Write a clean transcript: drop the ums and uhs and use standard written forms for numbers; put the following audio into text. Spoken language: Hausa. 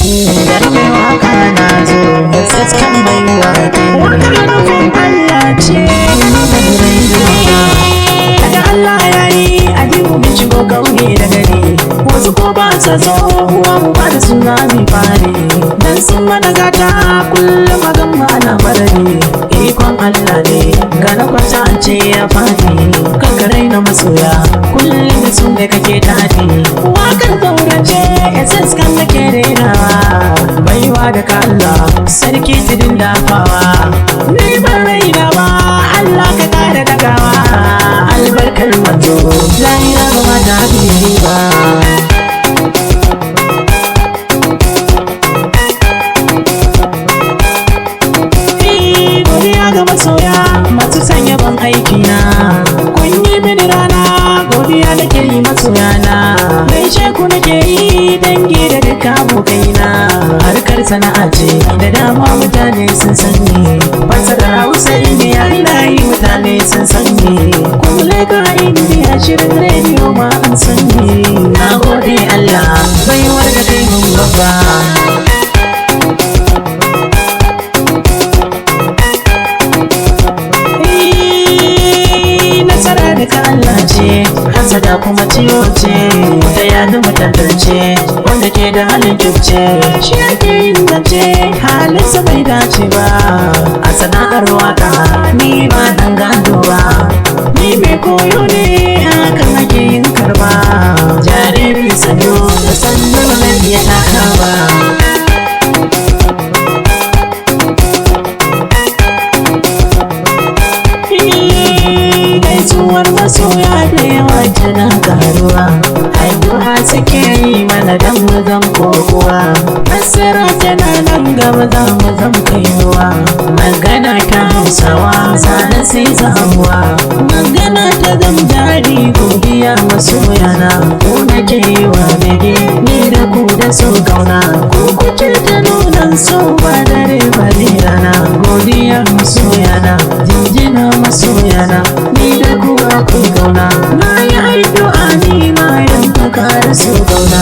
da kai waka na zo saskan baiwa wakar nufin Allah ce daga Allah ya yi adibu bin shigo kauye da gari wasu ko ba sa zo uwa mu ba da suna mi fare dan sun mana gata kullum a gan ana barare ikon Allah ne ga na kwata an ce ya fadi kankarai na masoya kullum da sun da kake tadi wakar zaurace SS kan nake renawa baiwa daga Allah sarki tidin dafawa ni ban raina ba Allah ka kare dagawa albarkar manzo lahira ba ma ta biyu ba ga masoya masu sanya ban aikina kun yi mini rana godiya nake yi masoyana gaishe ku nake yi dangi da duka abokaina harkar sana'a ce da dama mutane sun sani fasarar hausa indiya ina yi mutane sun sani kuma ga indiya shirin rediyo ma an sani na gode Allah baiwar da kai mun babba daga Allah ce hasada kuma ciwo ce da ya zama tantance wanda ke da halin kyauce shi ake yin zance halinsa bai dace ba a sana'ar waka ni ba dan gado ba ni mai koyo ne hakan ake yin karba jariri sannu da sannu na iya taka ba gaisuwar masoya da yawa tana karuwa haihuwa suke yi mana dan mu zam kokuwa nasara tana nan gaba za mu zam kaiwa magana ta hausawa sana sai zamuwa magana ta zam jari godiya masoyana ko nake yi wa bege ni da ku da so kauna ko kuke ta nunan so ba dare ba rana godiya masoyana jinjina masoyana ni da kuwa kun kauna na yi addu'a ni ma yanka kare su kauna